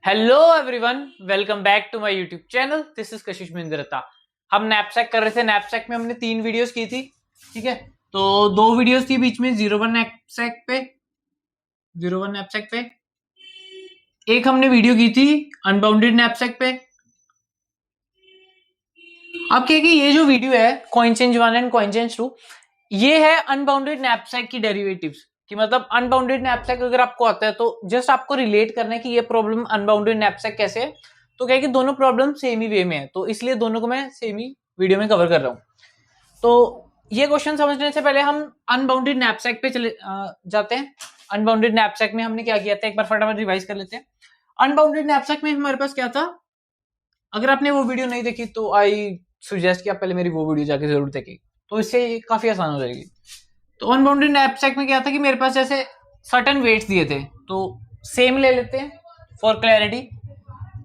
Hello everyone, welcome back to my YouTube channel. This is Kashish Mindrata. हम knapsack कर रहे थे। नैपसैक में हमने 3 वीडियोस की थी, ठीक है। तो 2 वीडियोस थी बीच में 01 नैपसैक पे। एक हमने वीडियो की थी अनबाउंडेड नैपसैक पे। अब क्या है कि ये जो वीडियो है coin change 1 and coin change 2, ये है अनबाउंडेड नैपसैक की डेरिवेटिव्स कि मतलब अनबाउंडेड नैपसैक अगर आपको आता है तो जस्ट आपको रिलेट करना है कि ये प्रॉब्लम अनबाउंडेड नैपसैक कैसे है। तो क्या है कि दोनों प्रॉब्लम सेम ही वे में है, तो इसलिए दोनों को मैं सेम ही वीडियो में कवर कर रहा हूँ। तो ये क्वेश्चन समझने से पहले हम अनबाउंडेड नैपसैक पे चले जाते हैं। अनबाउंडेड नैपसैक में हमने क्या किया था, एक बार फटाफट रिवाइज कर लेते हैं। अनबाउंडेड नैपसैक में हमारे पास क्या था, अगर आपने वो वीडियो नहीं देखी तो आई सुजेस्ट कि आप पहले मेरी वो वीडियो जाके जरूर देखें, तो इससे काफी आसान हो जाएगी। तो अनबाउंडेड नैपसैक में क्या था कि मेरे पास जैसे सर्टेन वेट्स दिए थे, तो सेम ले लेते हैं फॉर क्लैरिटी।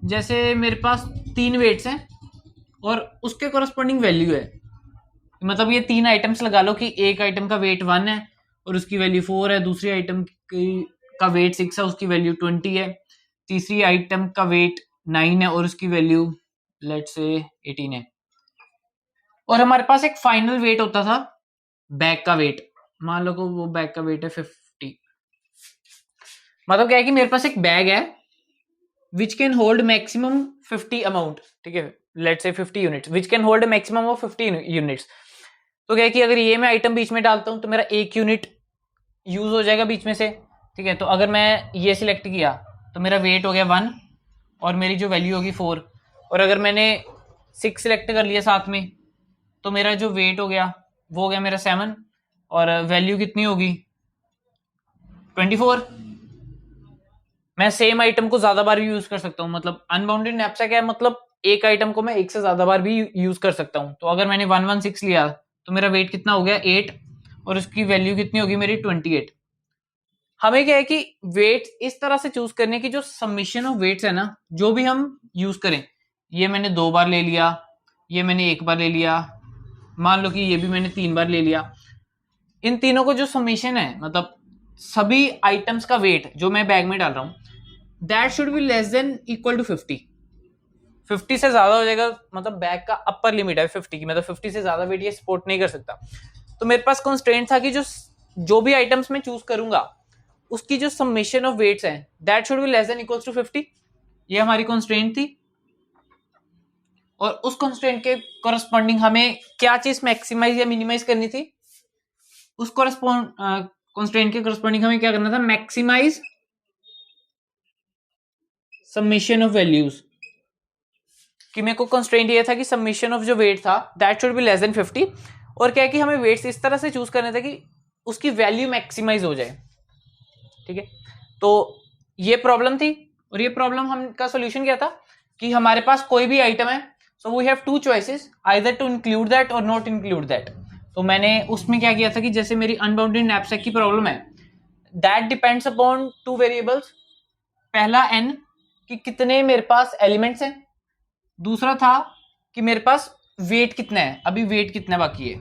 जैसे मेरे पास 3 वेट्स हैं और उसके कॉरस्पॉन्डिंग वैल्यू है, मतलब ये 3 आइटम्स लगा लो कि एक आइटम का वेट 1 है और उसकी वैल्यू 4 है, दूसरी आइटम का वेट 6 है, उसकी वैल्यू 20 है, तीसरी आइटम का वेट 9 है और उसकी वैल्यू लेट्स से 18 है। और हमारे पास एक फाइनल वेट होता था बैग का वेट, मान लो को वो बैग का वेट है 50। मतलब क्या है कि मेरे पास एक बैग है which can hold maximum 50 amount, ठीक है, let's say 50 units, which can hold maximum of 50 units. तो क्या है कि अगर ये मैं आइटम बीच में डालता हूं तो मेरा 1 यूनिट यूज हो जाएगा बीच में से, ठीक है। तो अगर मैं ये सिलेक्ट किया तो मेरा वेट हो गया 1 और मेरी जो वैल्यू होगी 4। और अगर मैंने 6 सिलेक्ट कर लिया साथ में तो मेरा जो वेट हो गया वो हो गया मेरा 7 और वैल्यू कितनी होगी 24। मैं सेम आइटम को ज्यादा बार भी यूज कर सकता हूँ, मतलब अनबाउंडेड नैपसैक है, मतलब एक आइटम को मैं एक से ज्यादा बार भी यूज कर सकता हूँ। तो अगर मैंने 116 लिया तो मेरा वेट कितना हो गया 8 और उसकी वैल्यू कितनी होगी मेरी 28। हमें क्या है कि वेट इस तरह से चूज करने की जो सबमिशन ऑफ वेट्स है ना, जो भी हम यूज करें, ये मैंने 2 बार ले लिया, ये मैंने 1 बार ले लिया, मान लो कि ये भी मैंने 3 बार ले लिया, इन तीनों को जो सबमिशन है, मतलब सभी आइटम्स का वेट जो मैं बैग में डाल रहा हूं, that should be less than equal to 50 से ज्यादा हो जाएगा, मतलब बैग का अपर लिमिट है 50 की, मतलब 50 से ज्यादा वेट ये सपोर्ट नहीं कर सकता। तो मेरे पास कॉन्स्ट्रेंट था कि जो भी आइटम्स मैं चूज करूंगा उसकी जो समेशन ऑफ वेट्स हैं that should be less than equals to 50। ये हमारी कॉन्स्ट्रेंट थी और उस कॉन्स्ट्रेंट के कॉरस्पॉन्डिंग हमें क्या चीज मैक्सिमाइज या मिनिमाइज करनी थी, उस कॉन्स्ट्रेंट के कॉरस्पॉन्डिंग हमें क्या करना था, मैक्सिमाइज समेशन ऑफ वैल्यूज। कि मेरे को कंस्ट्रेंट ये था कि सबमिशन ऑफ जो वेट था that should be less then 50, और क्या है कि हमें वेट्स इस तरह से चूज करने थे कि उसकी वैल्यू मैक्सिमाइज हो जाए, ठीक है। तो ये प्रॉब्लम थी और ये प्रॉब्लम हम का सोल्यूशन क्या था कि हमारे पास कोई भी आइटम है, so we have 2 choices, either to include that और नॉट इंक्लूड दैट। तो मैंने उसमें क्या किया था कि जैसे मेरी अनबाउंडेड नैपसैक की प्रॉब्लम है, दैट डिपेंड्स अपॉन 2 वेरिएबल्स। पहला n कि कितने मेरे पास एलिमेंट्स हैं, दूसरा था कि मेरे पास वेट कितना है, अभी वेट कितना बाकी है।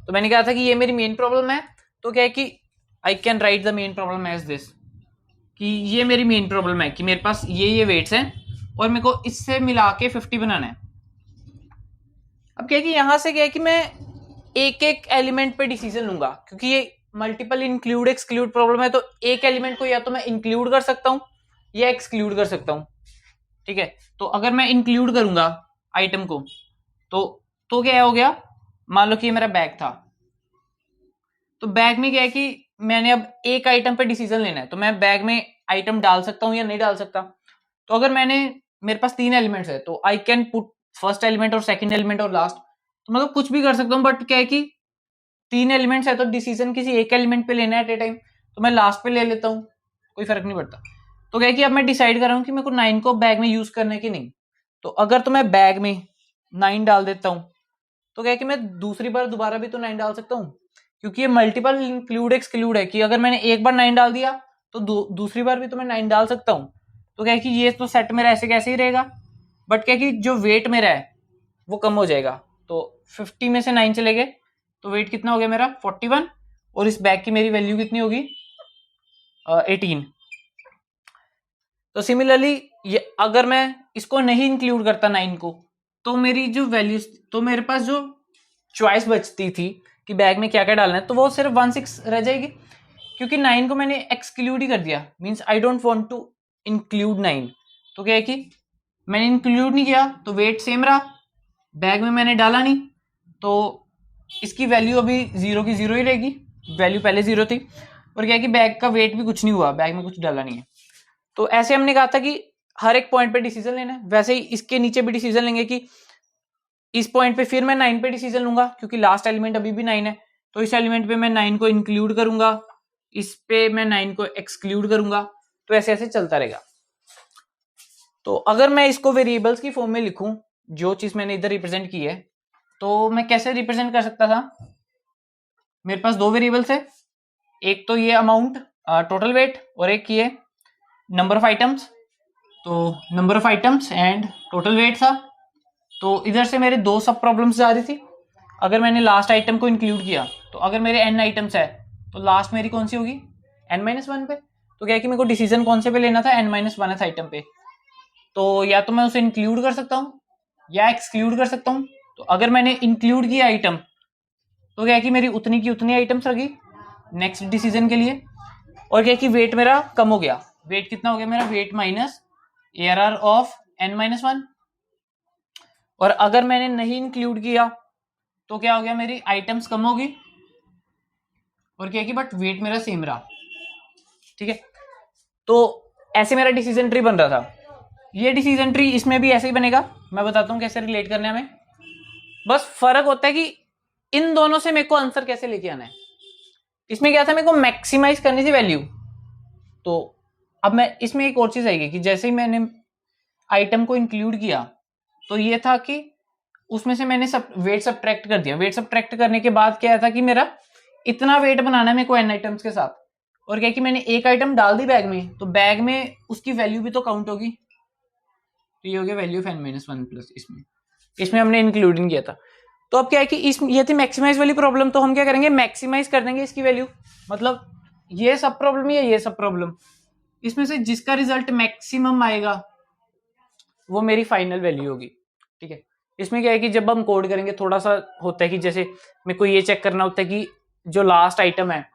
तो मैंने कहा था कि ये मेरी मेन प्रॉब्लम है, तो क्या है कि I can write the main problem as this, कि ये मेरी मेन प्रॉब्लम है कि मेरे पास ये वेट्स हैं और मेरे को इससे मिला के 50 बनाना है। अब क्या है कि यहां से क्या है कि मैं एक एक एलिमेंट पे डिसीजन लूंगा, क्योंकि ये मल्टीपल इंक्लूड एक्सक्लूड प्रॉब्लम है, तो एक एलिमेंट को या तो मैं इंक्लूड कर सकता हूं या एक्सक्लूड कर सकता हूं, ठीक है। तो अगर मैं इंक्लूड करूंगा आइटम को तो क्या हो गया, मान लो कि ये मेरा बैग था, तो बैग में क्या है कि मैंने अब एक आइटम पे डिसीजन लेना है, तो मैं बैग में आइटम डाल सकता हूं या नहीं डाल सकता। तो अगर मेरे पास 3 एलिमेंट्स है तो I can put first element और सेकंड एलिमेंट और लास्ट, तो मतलब कुछ भी कर सकता हूँ। बट क्या है कि 3 एलिमेंट्स है तो डिसीजन किसी एक एलिमेंट पे लेना है एट ए टाइम, तो मैं लास्ट पे ले लेता हूँ, कोई फर्क नहीं पड़ता। तो क्या है कि अब मैं डिसाइड कर रहा हूँ कि मेरे को 9 को बैग में यूज करना है कि नहीं। तो अगर तो मैं बैग में 9 डाल देता हूँ तो क्या है कि मैं दूसरी बार दोबारा भी तो 9 डाल सकता हूँ, क्योंकि ये मल्टीपल इंक्लूड एक्सक्लूड है कि अगर मैंने एक बार 9 डाल दिया तो दूसरी बार भी तो मैं 9 डाल सकता हूँ। तो क्या है कि ये तो सेट मेरा ऐसे कैसे ही रहेगा, बट क्या है कि जो वेट मेरा है वो कम हो जाएगा। तो 50 में से 9 चले गए तो वेट कितना हो गया मेरा 41, और इस बैग की मेरी वैल्यू कितनी होगी 18। तो सिमिलरली ये अगर मैं इसको नहीं इंक्लूड करता 9 को, तो मेरी जो वैल्यूज, तो मेरे पास जो चॉइस बचती थी कि बैग में क्या क्या डालना है, तो वो सिर्फ 16 रह जाएगी, क्योंकि 9 को मैंने एक्सक्लूड ही कर दिया। Means I don't want to include 9। तो क्या है कि मैंने इंक्लूड नहीं किया तो वेट सेम रहा, बैग में मैंने डाला नहीं तो इसकी वैल्यू अभी 0 की 0 ही रहेगी, वैल्यू पहले 0 थी। और क्या है कि बैग का वेट भी कुछ नहीं हुआ, बैग में कुछ डाला नहीं है। तो ऐसे हमने कहा था कि हर एक पॉइंट पे डिसीजन लेना है, वैसे ही इसके नीचे भी डिसीजन लेंगे कि इस पॉइंट पे फिर मैं 9 पे डिसीजन लूंगा, क्योंकि लास्ट एलिमेंट अभी भी 9 है, तो इस एलिमेंट पे मैं 9 को इंक्लूड करूंगा, इस पे मैं 9 को एक्सक्लूड करूंगा, तो ऐसे ऐसे चलता रहेगा। तो अगर मैं इसको वेरिएबल्स की फॉर्म में लिखूं, जो चीज मैंने इधर रिप्रेजेंट की है, तो मैं कैसे रिप्रेजेंट कर सकता था? मेरे पास दो वेरिएबल्स है, एक तो ये अमाउंट टोटल वेट, और एक ये नंबर ऑफ आइटम्स। तो number of items and total weight था। तो इधर से मेरे दो सब प्रॉब्लम्स जा रही थी। अगर मैंने लास्ट आइटम को इंक्लूड किया, तो अगर मेरे n आइटम्स है तो लास्ट मेरी कौन सी होगी? n-1 पे। तो क्या है कि मेरे को डिसीजन कौन से पे लेना था? n-1 आइटम पे। तो या तो मैं उसे इंक्लूड कर सकता हूँ या एक्सक्लूड कर सकता हूँ। तो अगर मैंने इंक्लूड किया आइटम, तो क्या है कि मेरी उतनी की उतनी आइटम्स रही नेक्स्ट डिसीजन के लिए। और क्या है कि वेट मेरा कम हो गया। वेट कितना हो गया मेरा? Wait minus ARR of n-1। और अगर मैंने नहीं इंक्लूड किया तो क्या हो गया? मेरी आइटम्स कम होगी और क्या है कि बट वेट मेरा सेम रहा। ठीक है, तो ऐसे मेरा डिसीजन ट्री बन रहा था। ये डिसीजन ट्री इसमें भी ऐसे ही बनेगा। मैं बताता हूँ कैसे रिलेट करने हमें। बस फर्क होता है कि इन दोनों से मेरे को आंसर कैसे लेके आना है। इसमें क्या था? मेरे को मैक्सिमाइज करनी थी वैल्यू। तो अब मैं इसमें एक और चीज आएगी कि जैसे ही मैंने आइटम को इंक्लूड किया, तो ये था कि उसमें से मैंने सब वेट सब्ट्रैक्ट कर दिया। वेट सब्ट्रैक्ट करने के बाद क्या था कि मेरा इतना वेट बनाना है मेरे को n आइटम्स के साथ। और क्या कि मैंने एक आइटम डाल दी बैग में, तो बैग में उसकी वैल्यू भी तो काउंट होगी। तो ये हो गया वैल्यू ऑफ n-1 प्लस इसमें हमने इंक्लूडिंग किया था। तो अब क्या है कि इस ये थी मैक्सिमाइज वाली प्रॉब्लम, तो हम क्या करेंगे? मैक्सिमाइज कर देंगे इसकी वैल्यू। मतलब ये सब प्रॉब्लम या ये सब प्रॉब्लम, इसमें से जिसका रिजल्ट मैक्सिमम आएगा वो मेरी फाइनल वैल्यू होगी। ठीक है, इसमें क्या है कि जब हम कोड करेंगे थोड़ा सा होता है कि जैसे मेरे को ये चेक करना होता है कि जो लास्ट आइटम है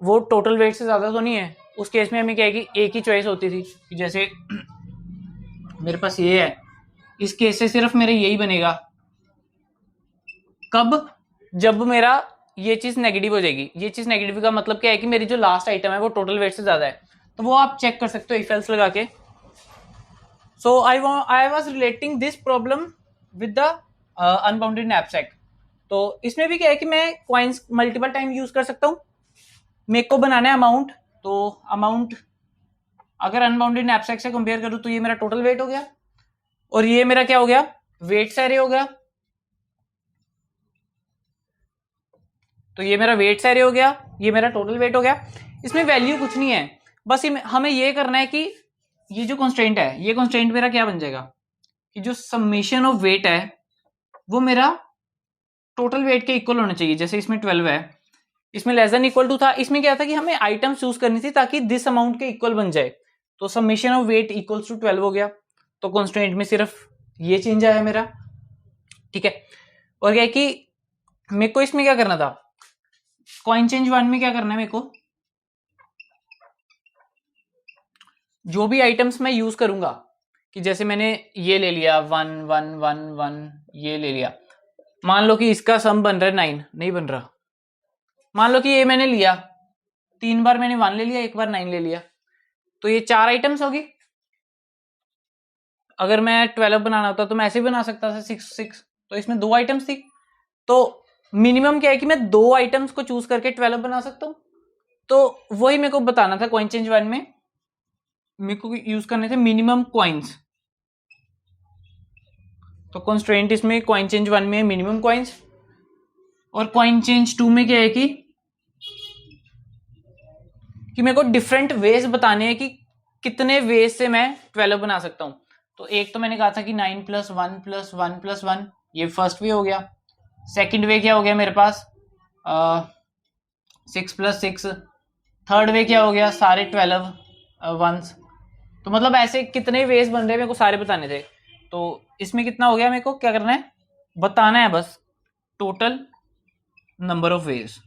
वो टोटल वेट से ज्यादा तो नहीं है। उस केस में हमें क्या है कि एक ही चॉइस होती थी कि जैसे मेरे पास ये है, इस केस से सिर्फ मेरे यही बनेगा। कब? जब मेरा ये चीज नेगेटिव हो जाएगी। ये चीज नेगेटिव का मतलब क्या है कि मेरी जो लास्ट आइटम है वो टोटल वेट से ज्यादा है। तो वो आप चेक कर सकते हो इफ एल्स लगा के। So I was relating this problem with the unbounded knapsack। तो इसमें भी क्या है कि मैं कॉइन्स मल्टीपल टाइम यूज कर सकता हूँ। मेरे को बनाना है अमाउंट, तो अमाउंट अगर अनबाउंडेड नैपसैक से कंपेयर करूँ तो ये मेरा टोटल वेट हो गया, और ये मेरा क्या हो गया? वेट से एरे हो गया। तो ये मेरा वेट से एरे हो गया, ये मेरा टोटल वेट हो गया। इसमें वैल्यू कुछ नहीं है, बस हमें ये करना है कि ये जो कंस्ट्रेंट है, ये कंस्ट्रेंट मेरा क्या बन जाएगा कि जो समेशन ऑफ वेट है वो मेरा टोटल वेट के इक्वल होना चाहिए। जैसे इसमें 12 है, इसमें लेस देन इक्वल टू था। इसमें क्या था कि हमें आइटम चूज करनी थी ताकि दिस अमाउंट के इक्वल बन जाए। तो summation of weight equals to 12 हो गया। तो कंस्ट्रेंट में सिर्फ ये चेंज आया मेरा। ठीक है, और क्या है कि मेरे को इसमें क्या करना था? कॉइन चेंज 1 में क्या करना है मेरे को? जो भी आइटम्स मैं यूज करूंगा, कि जैसे मैंने ये ले लिया 1 1 1 1, ये ले लिया। मान लो कि इसका सम बन रहा है 9, नहीं बन रहा। मान लो कि ये मैंने लिया 3 बार, मैंने 1 ले लिया, 1 बार 9 ले लिया, तो ये 4 आइटम्स होगी। अगर मैं 12 बनाना होता तो मैं ऐसे भी बना सकता था 6 6। तो इसमें 2 आइटम्स थी। तो मिनिमम क्या है कि मैं 2 आइटम्स को चूज करके 12 बना सकता हूँ। तो वही मेरे को बताना था कॉइन चेंज 1 में। मेरे को यूज करने थे मिनिमम कॉइन्स। तो कंस्ट्रेंट इसमें कॉइन चेंज 1 में मिनिमम कॉइन्स, और कॉइन चेंज 2 में क्या है कि मेरे को डिफरेंट वेज बताने हैं कि कितने वेज से मैं 12 बना सकता हूं। तो एक तो मैंने कहा था कि 9 + 1 + 1 + 1, ये फर्स्ट वे हो गया। सेकंड वे क्या हो गया मेरे पास? 6 + 6। थर्ड वे क्या हो गया? सारे 12 वंस। तो मतलब ऐसे कितने वेज बन रहे हैं मेरे को सारे बताने थे। तो इसमें कितना हो गया, मेरे को क्या करना है, बताना है बस टोटल नंबर ऑफ वेज।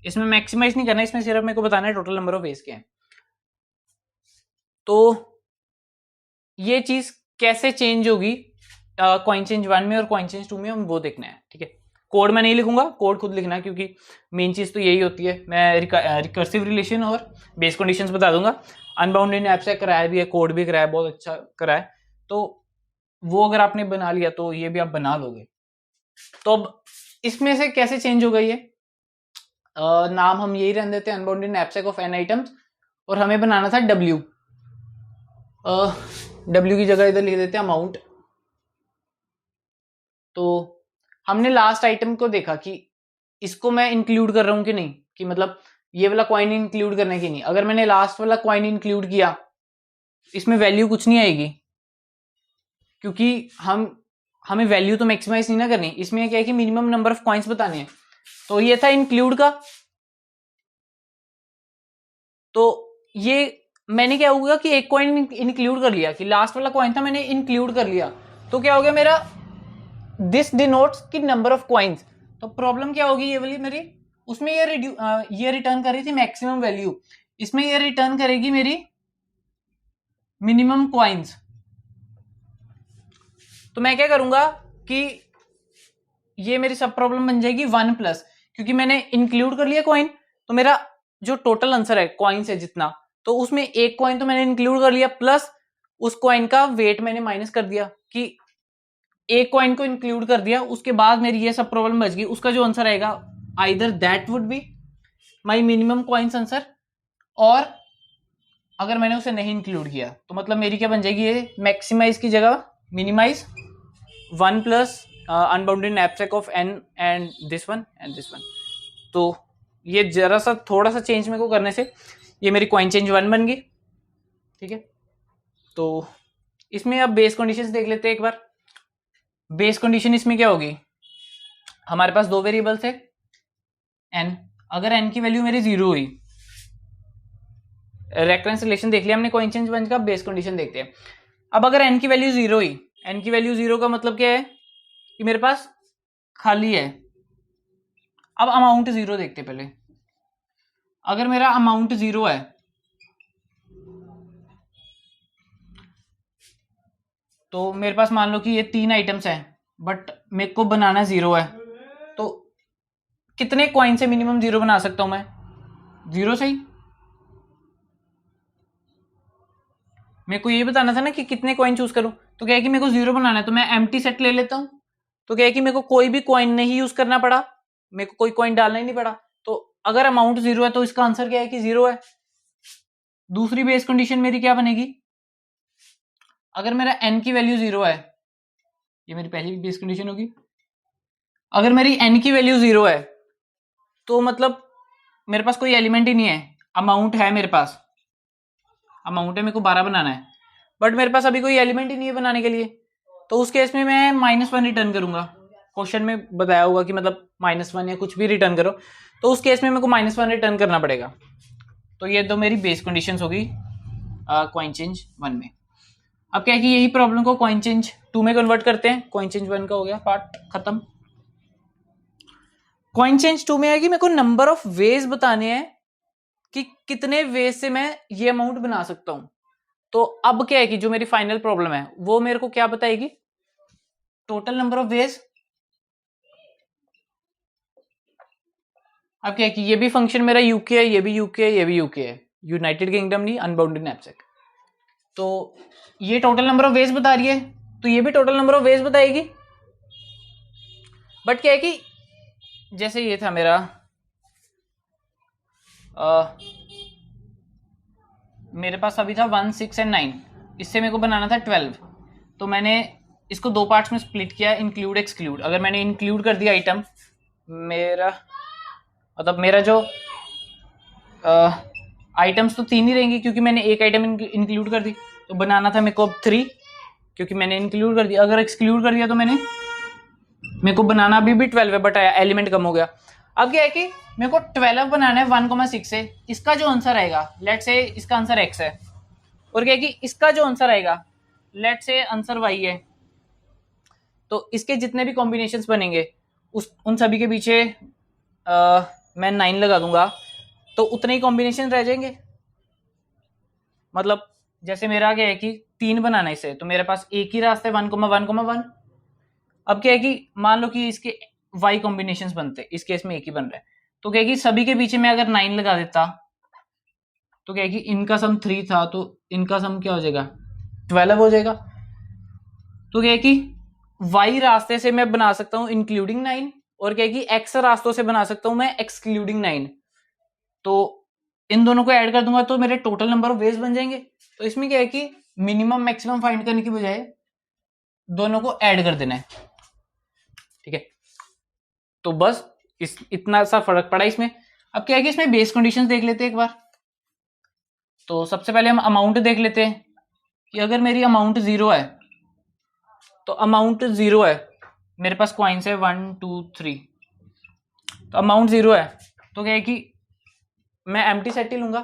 इसमें मैक्सिमाइज नहीं करना, इसमें सिर्फ मेरे को बताना है टोटल नंबर ऑफ वेज क्या है। तो ये चीज कैसे चेंज होगी कॉइन चेंज 1 में और कॉइन चेंज 2 में, हम वो देखना है। ठीक है, कोड मैं नहीं लिखूंगा, कोड खुद लिखना है, क्योंकि मेन चीज तो यही होती है। मैं रिकर्सिव रिलेशन और बेस कंडीशंस बता दूंगा। अनबाउंडेड ऐप से कराया भी है, कोड भी कराया, बहुत अच्छा कराया। तो वो अगर आपने बना लिया तो ये भी आप बना लोगे। तो अब इसमें से कैसे चेंज होगा ये, नाम हम यही रहने देते हैं, unbounded knapsack of n items, और हमें बनाना था W। W की जगह इधर लिख देते हैं अमाउंट। तो हमने लास्ट आइटम को देखा कि इसको मैं इंक्लूड कर रहा हूं कि नहीं, कि मतलब ये वाला कॉइन इंक्लूड करना कि नहीं। अगर मैंने लास्ट वाला कॉइन इंक्लूड किया, इसमें वैल्यू कुछ नहीं आएगी, क्योंकि हमें वैल्यू तो मैक्सिमाइज नहीं ना करनी। इसमें क्या है कि मिनिमम नंबर ऑफ कॉइन्स बताने हैं। तो ये था इंक्लूड का। तो ये मैंने क्या होगा कि एक कॉइन इंक्लूड कर लिया, कि लास्ट वाला कॉइन था मैंने इंक्लूड कर लिया, तो क्या हो गया मेरा, दिस डिनोट्स की नंबर ऑफ कॉइन्स। तो प्रॉब्लम क्या होगी ये वाली मेरी, उसमें ये रिटर्न कर रही थी मैक्सिमम वैल्यू, इसमें ये रिटर्न करेगी मेरी मिनिमम कॉइन्स। तो मैं क्या करूंगा कि ये मेरी सब प्रॉब्लम बन जाएगी 1+, क्योंकि मैंने इंक्लूड कर लिया कॉइन। तो मेरा जो टोटल आंसर है कॉइन्स है जितना, तो उसमें एक कॉइन तो मैंने इंक्लूड कर लिया, प्लस उस कॉइन का वेट मैंने माइनस कर दिया, कि एक कॉइन को इंक्लूड कर दिया। उसके बाद मेरी ये सब प्रॉब्लम बच गई। उसका जो आंसर आएगा, either that would be my minimum coins answer, और अगर मैंने उसे नहीं इंक्लूड किया तो मतलब मेरी क्या बन जाएगी, ये मैक्सिमाइज की जगह minimise 1+ unbounded knapsack of n and this one and this one. तो ये जरा सा थोड़ा सा चेंज मेरे को करने से ये मेरी कॉइन चेंज 1 बन गई। ठीक है, तो इसमें अब बेस कंडीशंस देख लेते हैं एक बार। बेस कंडीशन इसमें क्या होगी, हमारे पास दो वेरिएबल्स है n। अगर n की वैल्यू मेरी 0 हुई, रेफरेंस रिलेशन देख लिया हमने कॉइन चेंज 1 का, बेस कंडीशन देखते हैं। अब अगर n की वैल्यू 0 हुई, n की वैल्यू 0 का मतलब क्या है कि मेरे पास खाली है। अब अमाउंट 0 देखते हैं पहले। अगर मेरा अमाउंट 0 है, तो मेरे पास मान लो कि ये 3 आइटम्स हैं, बट मेरे को बनाना 0 है, तो कितने कॉइन से मिनिमम 0 बना सकता हूं मैं, 0 से ही। मेरे को ये बताना था ना कि कितने कॉइन चूज करूं। तो क्या है कि मेरे को 0 बनाना है, तो मैं एम्प्टी सेट ले लेता हूं। तो क्या है कि मेरे को कोई भी कॉइन नहीं यूज करना पड़ा, मेरे को कोई कॉइन डालना ही नहीं पड़ा। तो अगर अमाउंट 0 है तो इसका आंसर क्या है कि 0 है। दूसरी बेस कंडीशन मेरी क्या बनेगी, अगर मेरा n की वैल्यू 0 है, ये मेरी पहली बेस कंडीशन होगी। अगर मेरी n की वैल्यू 0 है तो मतलब मेरे पास कोई एलिमेंट ही नहीं है। अमाउंट है मेरे पास, अमाउंट है, मेरे को 12 बनाना है, बट मेरे पास अभी कोई एलिमेंट ही नहीं है बनाने के लिए। तो उस केस में मैं -1 रिटर्न करूंगा। क्वेश्चन में बताया होगा कि मतलब -1 या कुछ भी रिटर्न करो, तो उस केस में मेरे को -1 रिटर्न करना पड़ेगा। तो ये तो मेरी बेस कंडीशंस होगी कॉइन चेंज 1 में। अब क्या है कि यही प्रॉब्लम को कॉइन चेंज 2 में कन्वर्ट करते हैं। कॉइन चेंज 1 का हो गया पार्ट खत्म। कॉइन चेंज 2 में है कि मेरे को नंबर ऑफ वेज बताने हैं कि कितने वेज से मैं ये अमाउंट बना सकता हूं। तो अब क्या है कि जो मेरी फाइनल प्रॉब्लम है वो मेरे को क्या बताएगी, टोटल नंबर ऑफ वेज। अब क्या है कि ये भी फंक्शन मेरा यूके है, ये भी यूके है, ये भी यूके है, यूनाइटेड किंगडम नहीं, अनबाउंडेड नैपसैक। तो ये टोटल नंबर ऑफ वेज बता रही है, तो ये भी टोटल नंबर ऑफ वेज बताएगी। बट क्या है कि जैसे ये था मेरा मेरे पास अभी था 1, 6 एंड 9, इससे मेरे को बनाना था 12। तो मैंने इसको दो पार्ट्स में स्प्लिट किया, इंक्लूड एक्सक्लूड। अगर मैंने इंक्लूड कर दिया आइटम, मेरा जो आइटम्स तो 3 ही रहेंगी, क्योंकि मैंने एक आइटम इंक्लूड कर दी। तो बनाना था मेरे को 3, क्योंकि मैंने इंक्लूड कर दिया। अगर एक्सक्लूड कर दिया तो मेरे को बनाना अभी भी 12 है, बट एलिमेंट कम हो गया। अब क्या है कि मेरे को 12 बनाना है 1,6 से। इसका जो आंसर आएगा, लेट्स से इसका आंसर x है, और क्या है कि इसका जो आंसर आएगा, लेट से आंसर y है, तो इसके जितने भी कॉम्बिनेशंस बनेंगे उन सभी के पीछे मैं 9 लगा दूंगा, तो उतने ही कॉम्बिनेशन रह जाएंगे। मतलब जैसे मेरा क्या है कि 3 बनाना है इसे, तो मेरे पास एक ही रास्ता है 1,1,1। अब क्या है कि मान लो कि इसके y कॉम्बिनेशंस बनते, इस केस में एक ही बन रहा है, तो क्या है कि सभी के पीछे मैं अगर 9 लगा देता, तो क्या है कि इनका सम 3 था, तो इनका सम क्या हो जाएगा 12 हो जाएगा। तो क्या है कि y रास्ते से मैं बना सकता हूं इंक्लूडिंग 9, और क्या है कि x रास्तों से बना सकता हूं मैं एक्सक्लूडिंग 9। तो इन दोनों को ऐड कर दूंगा तो मेरे टोटल नंबर ऑफ वेज बन जाएंगे। तो इसमें क्या है कि मिनिमम मैक्सिमम फाइंड करने की बजाय दोनों को ऐड कर देना है, ठीक है। तो बस इतना सा फर्क पड़ा इसमें। अब क्या है कि इसमें बेस कंडीशंस देख लेते हैं एक बार। तो सबसे पहले हम अमाउंट देख लेते हैं कि अगर मेरी अमाउंट 0 है, तो अमाउंट 0 है, मेरे पास कॉइन्स है 1 2 3, तो अमाउंट 0 है, तो क्या है कि मैं एम्प्टी सेट ही लूंगा।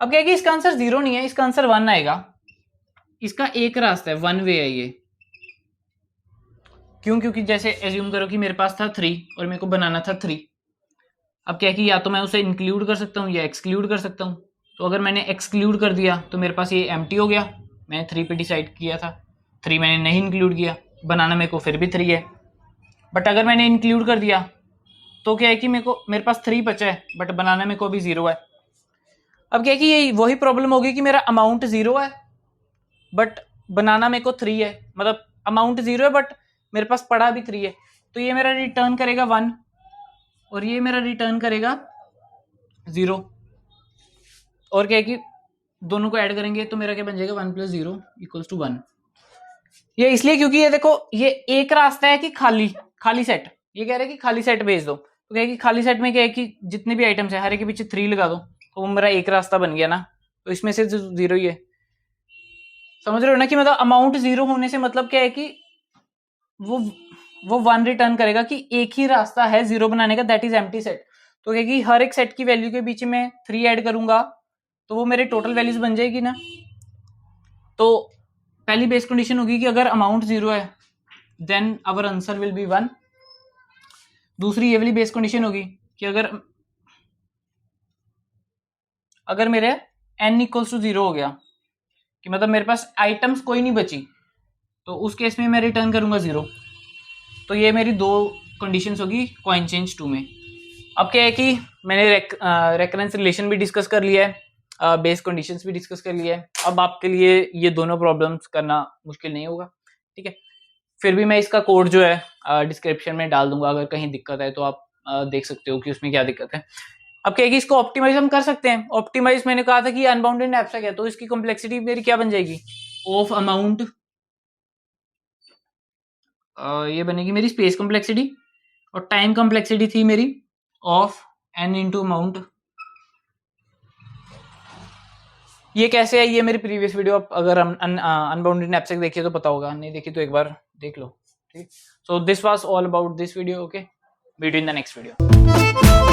अब क्या है कि इसका आंसर 0 नहीं है, इसका आंसर 1 आएगा। इसका एक रास्ता है, 1 वे है ये। क्यों? क्योंकि जैसे एज्यूम करो कि मेरे पास था 3 और मेरे को बनाना था 3। अब क्या है कि या तो मैं उसे इंक्लूड कर सकता हूँ या एक्सक्लूड कर सकता हूँ। तो अगर मैंने एक्सक्लूड कर दिया तो मेरे पास ये एम्प्टी हो गया, मैंने 3 पे डिसाइड किया था, 3 मैंने नहीं इंक्लूड किया, बनाना मेरे को फिर भी 3 है। बट अगर मैंने इंक्लूड कर दिया तो क्या है कि मेरे पास 3 बचा है, बट बनाना मेरे को अभी 0 है। अब क्या है कि ये वही प्रॉब्लम होगी कि मेरा अमाउंट 0 है बट बनाना मेरे को 3 है, मतलब अमाउंट 0 है बट मेरे पास पड़ा भी 3 है। तो ये मेरा रिटर्न करेगा 1 और ये मेरा रिटर्न करेगा 0। और क्या है कि दोनों को ऐड करेंगे तो मेरा क्या बन जाएगा 1 + 0 = 1। ये इसलिए क्योंकि ये देखो, ये एक रास्ता है कि खाली सेट, ये कह रहे हैं कि खाली सेट भेज दो। तो क्या है कि खाली सेट में क्या है कि जितने भी आइटम्स है हर एक के पीछे 3 लगा दो, तो वो मेरा एक रास्ता बन गया ना। तो इसमें से 0 ही है, समझ रहे हो ना कि मतलब अमाउंट 0 होने से मतलब क्या है कि वो 1 रिटर्न करेगा कि एक ही रास्ता है 0 बनाने का, दैट इज एम्प्टी सेट। तो क्या कि हर एक सेट की वैल्यू के पीछे मैं 3 ऐड करूंगा तो वो मेरे टोटल वैल्यूज बन जाएगी ना। तो पहली बेस कंडीशन होगी कि अगर अमाउंट 0 है then our answer will be 1। दूसरी ये वाली बेस कंडीशन होगी कि अगर मेरे n = 0 हो गया, कि मतलब मेरे पास आइटम्स कोई नहीं बची, तो उस केस में मैं रिटर्न करूंगा 0। तो ये मेरी 2 कंडीशंस होगी कॉइन चेंज 2 में। अब क्या है कि मैंने रेकरेंस रिलेशन भी डिस्कस कर लिया है, बेस कंडीशंस भी डिस्कस कर लिया है। अब आपके लिए ये दोनों प्रॉब्लम्स करना मुश्किल नहीं होगा, ठीक है। फिर भी मैं इसका कोड जो है डिस्क्रिप्शन में डाल दूंगा, अगर कहीं दिक्कत है तो आप देख सकते हो कि उसमें क्या दिक्कत है। अब क्या है कि इसको ऑप्टिमाइज हम कर सकते हैं। ऑप्टिमाइज मैंने कहा था कि अनबाउंडेड नैपसैक है, तो इसकी कॉम्प्लेक्सिटी मेरी क्या बन जाएगी, ऑफ अमाउंट, ये बनेगी मेरी स्पेस कॉम्प्लेक्सिटी, और टाइम कॉम्प्लेक्सिटी थी मेरी ऑफ n × अमाउंट। ये कैसे है, ये मेरी प्रीवियस वीडियो आप अगर अनबाउंडेड नैपसैक देखिए तो पता होगा, नहीं देखी तो एक बार देख लो, ठीक। So this was all about this video, okay, meet in the next video.